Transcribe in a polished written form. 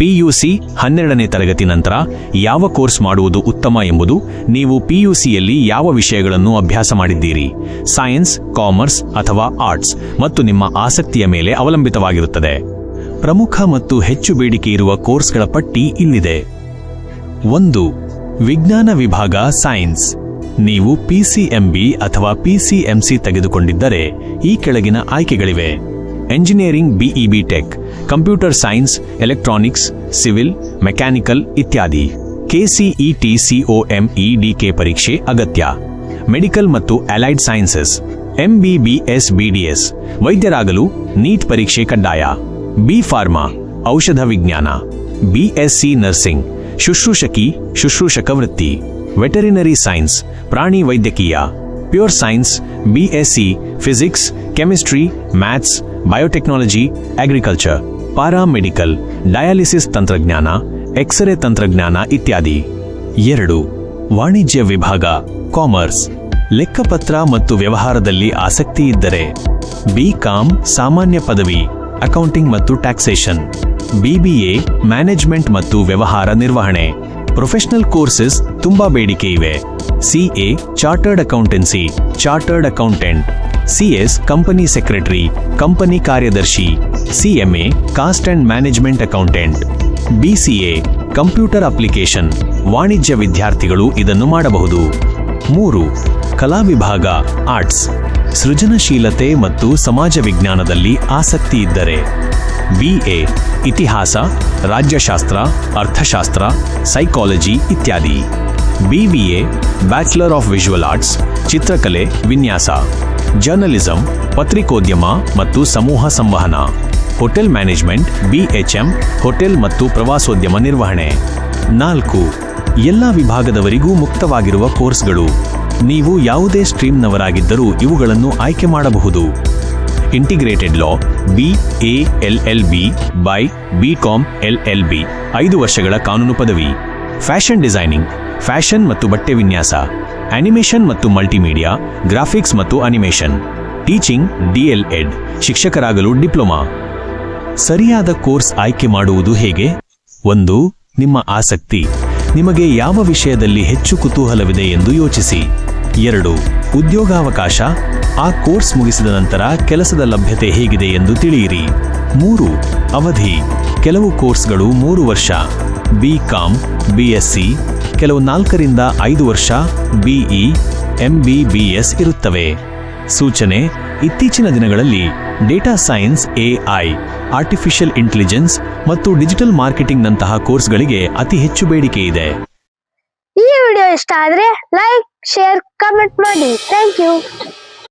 PUC 12ನೇ ತರಗತಿ ನಂತರ ಯಾವ ಕೋರ್ಸ್ ಮಾಡುವುದು ಉತ್ತಮ ಎಂಬುದು ನೀವು ಪಿಯುಸಿಯಲ್ಲಿ ಯಾವ ವಿಷಯಗಳನ್ನು ಅಭ್ಯಾಸ ಮಾಡಿದ್ದೀರಿ, ಸೈನ್ಸ್, ಕಾಮರ್ಸ್ ಅಥವಾ ಆರ್ಟ್ಸ್ ಮತ್ತು ನಿಮ್ಮ ಆಸಕ್ತಿಯ ಮೇಲೆ ಅವಲಂಬಿತವಾಗಿರುತ್ತದೆ. ಪ್ರಮುಖ ಮತ್ತು ಹೆಚ್ಚು ಬೇಡಿಕೆ ಇರುವ ಕೋರ್ಸ್ಗಳ ಪಟ್ಟಿ ಇಲ್ಲಿದೆ. 1. ವಿಜ್ಞಾನ ವಿಭಾಗ ಸೈನ್ಸ್. ನೀವು ಪಿಸಿಎಂಬಿ ಅಥವಾ ಪಿಸಿಎಂಸಿ ತೆಗೆದುಕೊಂಡಿದ್ದರೆ ಈ ಕೆಳಗಿನ ಆಯ್ಕೆಗಳಿವೆ: engineering BE B tech, computer science, electronics, civil, mechanical ಇತ್ಯಾದಿ. ಕೆಸಿಇಟಿ COMEDK ಪರೀಕ್ಷೆ ಅಗತ್ಯ. ಮೆಡಿಕಲ್ ಮತ್ತು ಅಲೈಡ್ ಸೈನ್ಸಸ್, MBBS BDS, ವೈದ್ಯರಾಗಲು ನೀಟ್ ಪರೀಕ್ಷೆ ಕಡ್ಡಾಯ. ಬಿ ಫಾರ್ಮಾ, ಔಷಧ ವಿಜ್ಞಾನ. BSc ನರ್ಸಿಂಗ್, ಶುಶ್ರೂಷಕ ವೃತ್ತಿ. ವೆಟರಿನರಿ ಸೈನ್ಸ್, ಪ್ರಾಣಿ ವೈದ್ಯಕೀಯ. Pure science, BSc physics, chemistry, maths, biotechnology, agriculture. Paramedical, dialysis ತಂತ್ರಜ್ಞಾನ, ಎಕ್ಸ್ರೇ ತಂತ್ರಜ್ಞಾನ ಇತ್ಯಾದಿ. 2. ವಾಣಿಜ್ಯ ವಿಭಾಗ ಕಾಮರ್ಸ್. ಲೆಕ್ಕಪತ್ರ ಮತ್ತು ವ್ಯವಹಾರದಲ್ಲಿ ಆಸಕ್ತಿ ಇದ್ದರೆ BCom ಸಾಮಾನ್ಯ ಪದವಿ, ಅಕೌಂಟಿಂಗ್ ಮತ್ತು ಟ್ಯಾಕ್ಸೇಷನ್. BBA ಮ್ಯಾನೇಜ್ಮೆಂಟ್ ಮತ್ತು ವ್ಯವಹಾರ ನಿರ್ವಹಣೆ. ಪ್ರೊಫೆಷನಲ್ ಕೋರ್ಸಸ್ ತುಂಬಾ ಬೇಡಿಕೆ ಇವೆ: CA chartered accountancy, chartered accountant. CS company secretary, company ಕಾರ್ಯದರ್ಶಿ. CMA cost and management accountant. BCA computer application. ವಾಣಿಜ್ಯ ವಿದ್ಯಾರ್ಥಿಗಳು ಇದನ್ನು ಮಾಡಬಹುದು. 3. ಕಲಾ ವಿಭಾಗ ಆರ್ಟ್ಸ್. ಸೃಜನಶೀಲತೆ ಮತ್ತು ಸಮಾಜ ವಿಜ್ಞಾನದಲ್ಲಿ ಆಸಕ್ತಿ ಇದ್ದರೆ BA ಇತಿಹಾಸ, ರಾಜ್ಯಶಾಸ್ತ್ರ, ಅರ್ಥಶಾಸ್ತ್ರ, ಸೈಕಾಲಜಿ ಇತ್ಯಾದಿ. BVA bachelor of visual arts, ಚಿತ್ರಕಲೆ, ವಿನ್ಯಾಸ. ಜರ್ನಲಿಸಂ, ಪತ್ರಿಕೋದ್ಯಮ ಮತ್ತು ಸಮೂಹ ಸಂವಹನ. ಹೋಟೆಲ್ ಮ್ಯಾನೇಜ್ಮೆಂಟ್, BHM ಹೋಟೆಲ್ ಮತ್ತು ಪ್ರವಾಸೋದ್ಯಮ ನಿರ್ವಹಣೆ. 4. ಎಲ್ಲ ವಿಭಾಗದವರಿಗೂ ಮುಕ್ತವಾಗಿರುವ ಕೋರ್ಸ್ಗಳು. ನೀವು ಯಾವುದೇ ಸ್ಟ್ರೀಮ್ನವರಾಗಿದ್ದರೂ ಇವುಗಳನ್ನು ಆಯ್ಕೆ ಮಾಡಬಹುದು. Integrated law, BA LLB by BCom LLB 5 ವರ್ಷಗಳ ಕಾನೂನು ಪದವಿ. ಫ್ಯಾಷನ್ ಡಿಸೈನಿಂಗ್, ಫ್ಯಾಷನ್ ಮತ್ತು ಬಟ್ಟೆ ವಿನ್ಯಾಸ. ಅನಿಮೇಷನ್ ಮತ್ತು ಮಲ್ಟಿಮೀಡಿಯಾ, ಗ್ರಾಫಿಕ್ಸ್ ಮತ್ತು ಅನಿಮೇಷನ್. ಟೀಚಿಂಗ್, DLEd ಶಿಕ್ಷಕರಾಗಲು ಡಿಪ್ಲೊಮಾ. ಸರಿಯಾದ ಕೋರ್ಸ್ ಆಯ್ಕೆ ಮಾಡುವುದು ಹೇಗೆ? 1. ನಿಮ್ಮ ಆಸಕ್ತಿ. ನಿಮಗೆ ಯಾವ ವಿಷಯದಲ್ಲಿ ಹೆಚ್ಚು ಕುತೂಹಲವಿದೆ ಎಂದು ಯೋಚಿಸಿ. 2. ಉದ್ಯೋಗಾವಕಾಶ. ಆ ಕೋರ್ಸ್ ಮುಗಿಸಿದ ನಂತರ ಕೆಲಸದ ಲಭ್ಯತೆ ಹೇಗಿದೆ ಎಂದು ತಿಳಿಯಿರಿ. 3. ಅವಧಿ. ಕೆಲವು ಕೋರ್ಸ್ಗಳು 3 ವರ್ಷ, BCom, BSc. ಕೆಲವು 4 ರಿಂದ 5 ವರ್ಷ, BE, MBBS ಇರುತ್ತವೆ. ಸೂಚನೆ: ಇತ್ತೀಚಿನ ದಿನಗಳಲ್ಲಿ data science, AI, artificial intelligence ಮತ್ತು ಡಿಜಿಟಲ್ ಮಾರ್ಕೆಟಿಂಗ್ ನಂತಹ ಕೋರ್ಸ್ಗಳಿಗೆ ಅತಿ ಹೆಚ್ಚು ಬೇಡಿಕೆ ಇದೆ. ಈ ವಿಡಿಯೋ ಇಷ್ಟ ಆದರೆ ಲೈಕ್, ಶೇರ್, ಕಮೆಂಟ್ ಮಾಡಿ. Thank you.